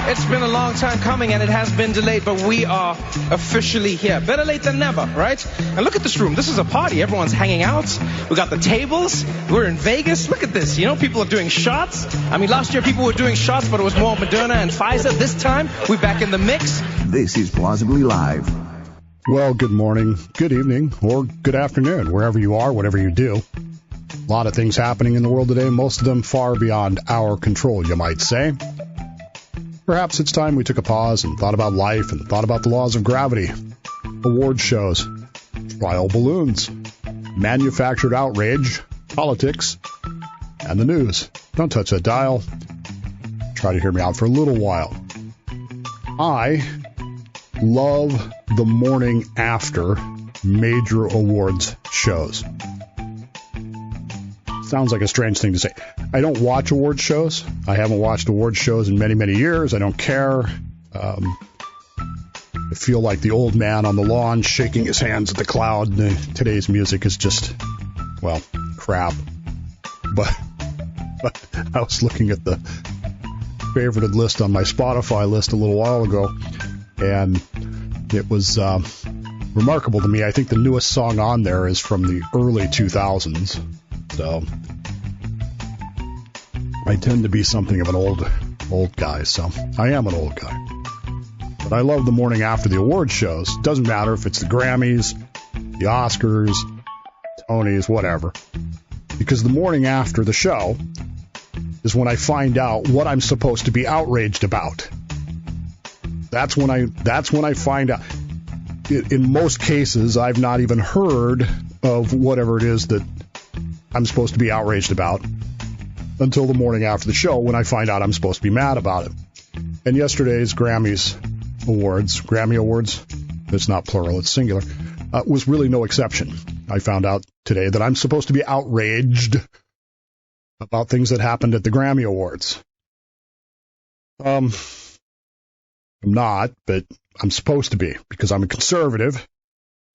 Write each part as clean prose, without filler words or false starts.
It's been a long time coming and it has been delayed, but we are officially here. Better late than never, right? And look at this room. This is a party. Everyone's hanging out. We got the tables. We're in Vegas. Look at this. You know, people are doing shots. I mean, last year people were doing shots, but it was more Moderna and Pfizer. This time, we're back in the mix. This is Plausibly Live. Well, good morning, good evening, or good afternoon, wherever you are, whatever you do. A lot of things happening in the world today, most of them far beyond our control, you might say. Perhaps it's time we took a pause and thought about life and thought about the laws of gravity, award shows, trial balloons, manufactured outrage, politics, and the news. Don't touch that dial. Try to hear me out for a little while. I love the morning after major awards shows. Sounds like a strange thing to say. I don't watch award shows. I haven't watched award shows in many, many years. I don't care. I feel like the old man on the lawn shaking his hands at the cloud. Today's music is just, well, crap. But I was looking at the favorited list on my Spotify list a little while ago, and it was remarkable to me. I think the newest song on there is from the early 2000s. So I tend to be something of an old guy, so I am an old guy. But I love the morning after the award shows. Doesn't matter if it's the Grammys, the Oscars, Tonys, whatever. Because the morning after the show is when I find out what I'm supposed to be outraged about. That's when I find out. In most cases, I've not even heard of whatever it is that I'm supposed to be outraged about until the morning after the show when I find out I'm supposed to be mad about it. And yesterday's Grammy Awards, it's not plural, it's singular, was really no exception. I found out today that I'm supposed to be outraged about things that happened at the Grammy Awards. I'm not, but I'm supposed to be because I'm a conservative.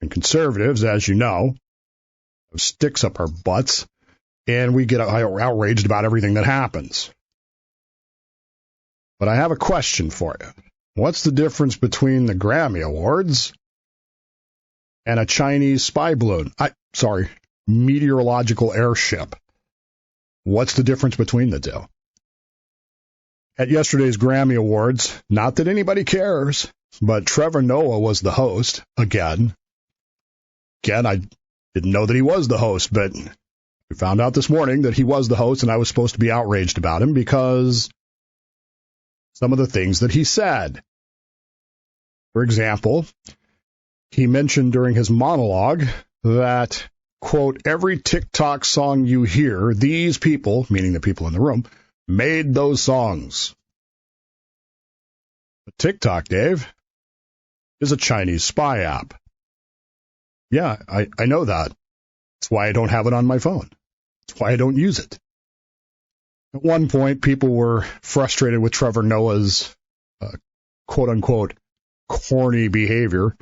And conservatives, as you know, have sticks up our butts, and we get outraged about everything that happens. But I have a question for you. What's the difference between the Grammy Awards and a Chinese spy balloon? Meteorological airship. What's the difference between the two? At yesterday's Grammy Awards, not that anybody cares, but Trevor Noah was the host again. I didn't know that he was the host, but we found out this morning that he was the host, and I was supposed to be outraged about him because some of the things that he said. For example, he mentioned during his monologue that, quote, every TikTok song you hear, these people, meaning the people in the room, made those songs. But TikTok, Dave, is a Chinese spy app. Yeah, I know that. That's why I don't have it on my phone. That's why I don't use it. At one point, people were frustrated with Trevor Noah's quote-unquote corny behavior,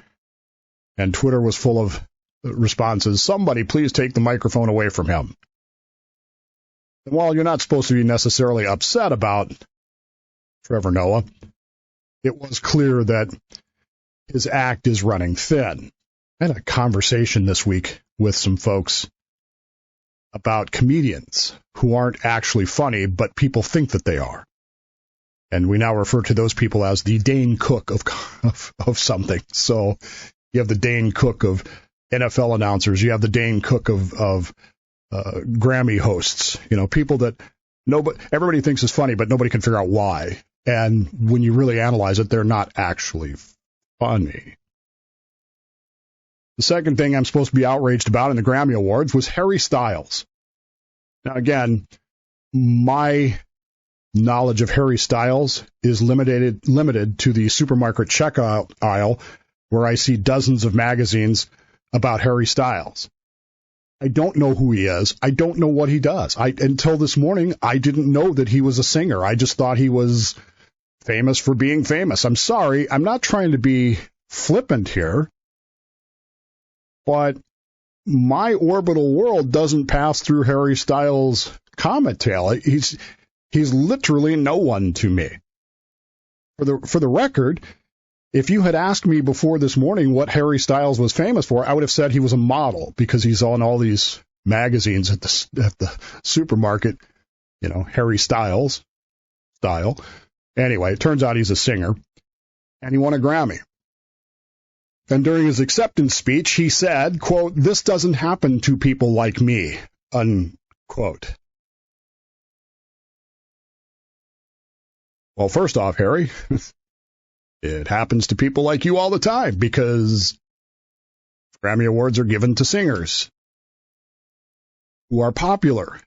and Twitter was full of responses, somebody please take the microphone away from him. And while you're not supposed to be necessarily upset about Trevor Noah, it was clear that his act is running thin. I had a conversation this week with some folks about comedians who aren't actually funny, but people think that they are. And we now refer to those people as the Dane Cook of something. So you have the Dane Cook of NFL announcers. You have the Dane Cook of Grammy hosts. You know, people that everybody thinks is funny, but nobody can figure out why. And when you really analyze it, they're not actually funny. The second thing I'm supposed to be outraged about in the Grammy Awards was Harry Styles. Now, again, my knowledge of Harry Styles is limited to the supermarket checkout aisle where I see dozens of magazines about Harry Styles. I don't know who he is. I don't know what he does. Until this morning, I didn't know that he was a singer. I just thought he was famous for being famous. I'm sorry. I'm not trying to be flippant here. But my orbital world doesn't pass through Harry Styles' comet tail. He's literally no one to me. For the record, if you had asked me before this morning what Harry Styles was famous for, I would have said he was a model because he's on all these magazines at the supermarket, Harry Styles style. Anyway, it turns out he's a singer, and he won a Grammy. And during his acceptance speech, he said, quote, "This doesn't happen to people like me," unquote. Well, first off, Harry, it happens to people like you all the time because Grammy Awards are given to singers who are popular,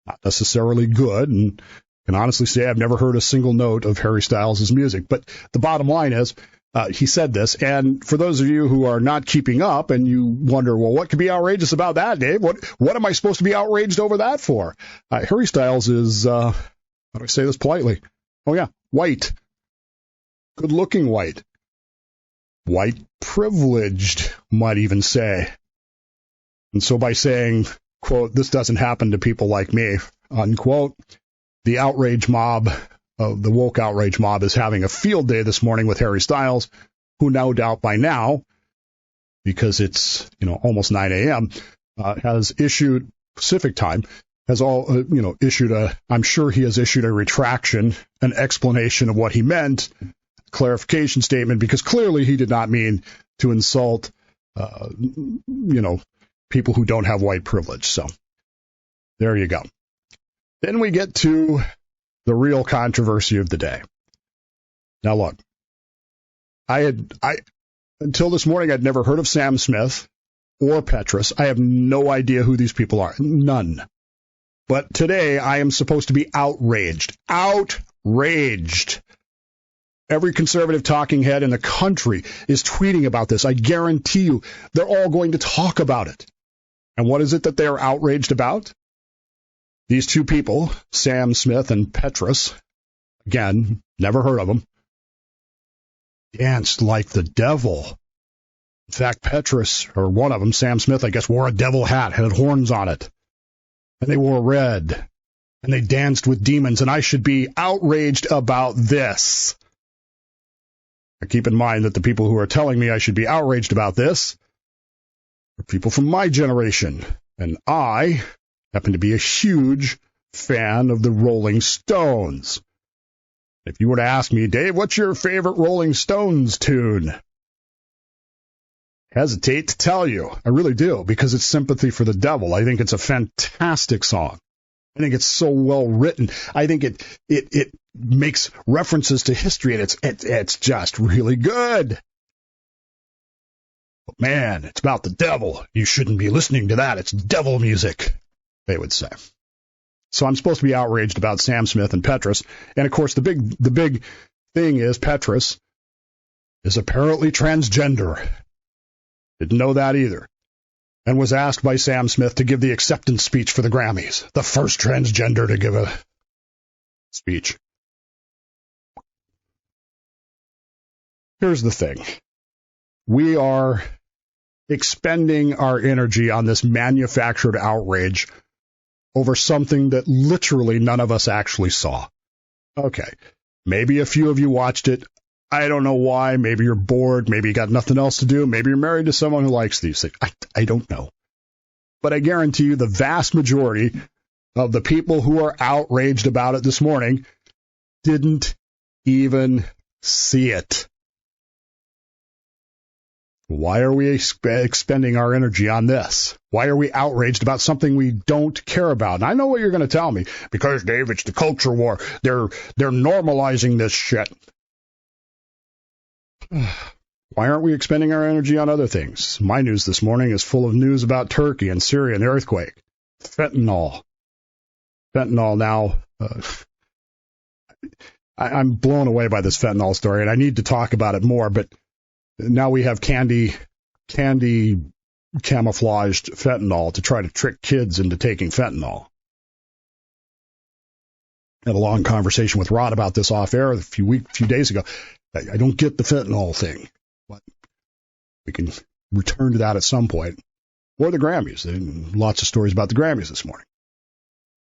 not necessarily good, and can honestly say I've never heard a single note of Harry Styles' music. But the bottom line is, he said this, and for those of you who are not keeping up and you wonder, well, what could be outrageous about that, Dave? What am I supposed to be outraged over that for? Harry Styles is, how do I say this politely? Oh, yeah, white. Good-looking white. White privileged, might even say. And so by saying, quote, "This doesn't happen to people like me," unquote, the outrage mob, the woke outrage mob, is having a field day this morning with Harry Styles, who no doubt by now, because it's almost 9 a.m., has issued Pacific time, has issued I'm sure he has issued a retraction, an explanation of what he meant, clarification statement, because clearly he did not mean to insult, people who don't have white privilege. So there you go. Then we get to the real controversy of the day. Now look, until this morning, I'd never heard of Sam Smith or Petrus. I have no idea who these people are. None. But today I am supposed to be outraged. Outraged. Every conservative talking head in the country is tweeting about this. I guarantee you they're all going to talk about it. And what is it that they are outraged about? These two people, Sam Smith and Petrus, again, never heard of them, danced like the devil. In fact, Petrus, or one of them, Sam Smith, I guess, wore a devil hat, had horns on it. And they wore red. And they danced with demons. And I should be outraged about this. Now, keep in mind that the people who are telling me I should be outraged about this are people from my generation. And I happen to be a huge fan of the Rolling Stones. If you were to ask me, Dave, what's your favorite Rolling Stones tune? Hesitate to tell you. I really do, because it's Sympathy for the Devil. I think it's a fantastic song. I think it's so well written. I think it makes references to history, and it's just really good. But man, it's about the devil. You shouldn't be listening to that. It's devil music, they would say. So I'm supposed to be outraged about Sam Smith and Petrus. And of course, the big thing is Petrus is apparently transgender. Didn't know that either. And was asked by Sam Smith to give the acceptance speech for the Grammys. The first transgender to give a speech. Here's the thing. We are expending our energy on this manufactured outrage over something that literally none of us actually saw. Okay, maybe a few of you watched it. I don't know why. Maybe you're bored. Maybe you got nothing else to do. Maybe you're married to someone who likes these things. I don't know. But I guarantee you the vast majority of the people who are outraged about it this morning didn't even see it. Why are we expending our energy on this? Why are we outraged about something we don't care about? And I know what you're going to tell me. Because, Dave, it's the culture war. They're normalizing this shit. Why aren't we expending our energy on other things? My news this morning is full of news about Turkey and Syria and the earthquake. Fentanyl. Fentanyl now. I'm blown away by this fentanyl story, and I need to talk about it more, but now we have candy camouflaged fentanyl to try to trick kids into taking fentanyl. I had a long conversation with Rod about this off air a few days ago. I don't get the fentanyl thing, but we can return to that at some point. Or the Grammys. Lots of stories about the Grammys this morning.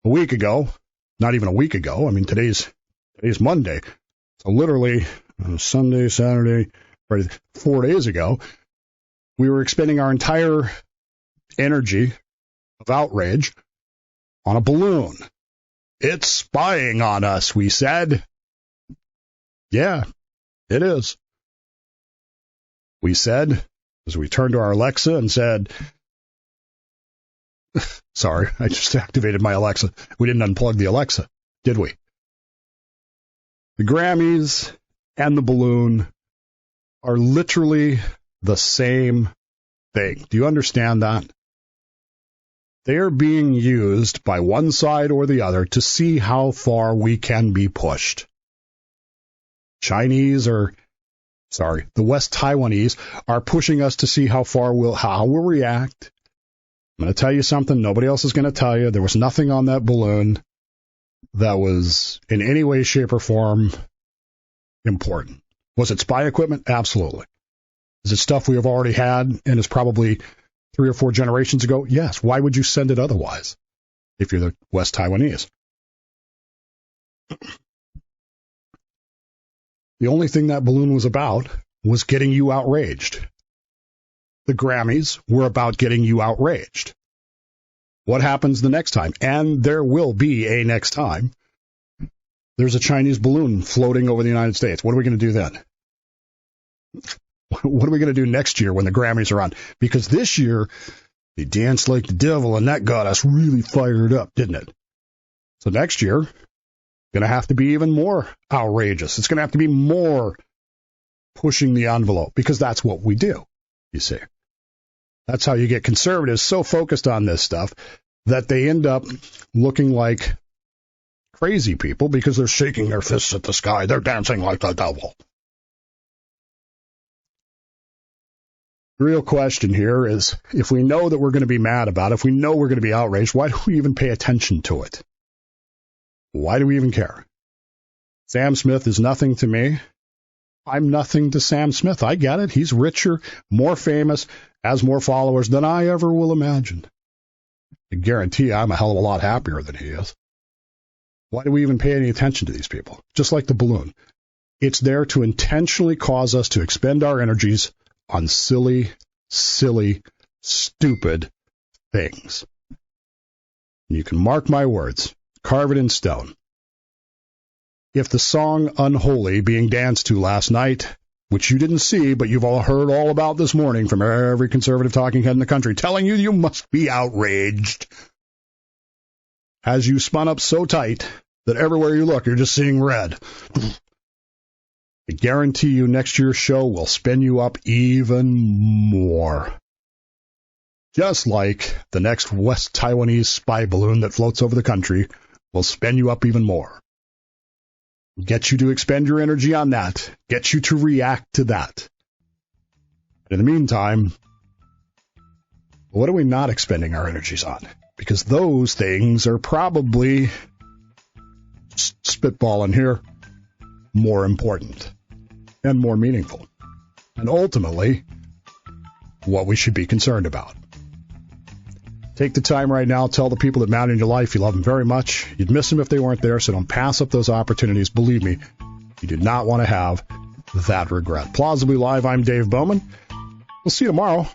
A week ago, not even a week ago, I mean, today's Monday. So literally, Sunday, Saturday, 4 days ago, we were expending our entire energy of outrage on a balloon. It's spying on us, we said. Yeah, it is. We said, as we turned to our Alexa and said, sorry, I just activated my Alexa. We didn't unplug the Alexa, did we? The Grammys and the balloon are literally the same thing. Do you understand that? They are being used by one side or the other to see how far we can be pushed. The West Taiwanese are pushing us to see how we'll react. I'm going to tell you something nobody else is going to tell you. There was nothing on that balloon that was in any way, shape, or form important. Was it spy equipment? Absolutely. Is it stuff we have already had and is probably 3 or 4 generations ago? Yes. Why would you send it otherwise if you're the West Taiwanese? The only thing that balloon was about was getting you outraged. The Grammys were about getting you outraged. What happens the next time? And there will be a next time. There's a Chinese balloon floating over the United States. What are we going to do then? What are we going to do next year when the Grammys are on? Because this year, they danced like the devil, and that got us really fired up, didn't it? So next year, going to have to be even more outrageous. It's going to have to be more pushing the envelope, because that's what we do, you see. That's how you get conservatives so focused on this stuff that they end up looking like crazy people because they're shaking their fists at the sky. They're dancing like the devil. The real question here is, if we know that we're going to be mad about it, if we know we're going to be outraged, why do we even pay attention to it? Why do we even care? Sam Smith is nothing to me. I'm nothing to Sam Smith. I get it. He's richer, more famous, has more followers than I ever will imagine. I guarantee I'm a hell of a lot happier than he is. Why do we even pay any attention to these people? Just like the balloon. It's there to intentionally cause us to expend our energies on silly, stupid things. You can mark my words. Carve it in stone. If the song Unholy being danced to last night, which you didn't see, but you've all heard all about this morning from every conservative talking head in the country, telling you must be outraged, has you spun up so tight that everywhere you look, you're just seeing red. I guarantee you next year's show will spin you up even more. Just like the next West Taiwanese spy balloon that floats over the country will spin you up even more. Get you to expend your energy on that. Get you to react to that. In the meantime, what are we not expending our energies on? Because those things are probably, spitballing here, more important and more meaningful. And ultimately, what we should be concerned about. Take the time right now, tell the people that matter in your life you love them very much. You'd miss them if they weren't there, so don't pass up those opportunities. Believe me, you do not want to have that regret. Plausibly Live, I'm Dave Bowman. We'll see you tomorrow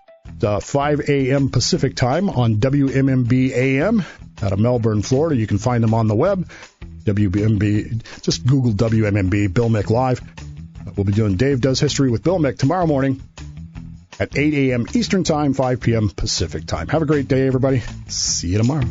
at 5 a.m. Pacific time on WMMB AM out of Melbourne, Florida. You can find them on the web, WMMB. Just Google WMMB, Bill Mick Live. We'll be doing Dave Does History with Bill Mick tomorrow morning at 8 a.m. Eastern Time, 5 p.m. Pacific Time. Have a great day, everybody. See you tomorrow.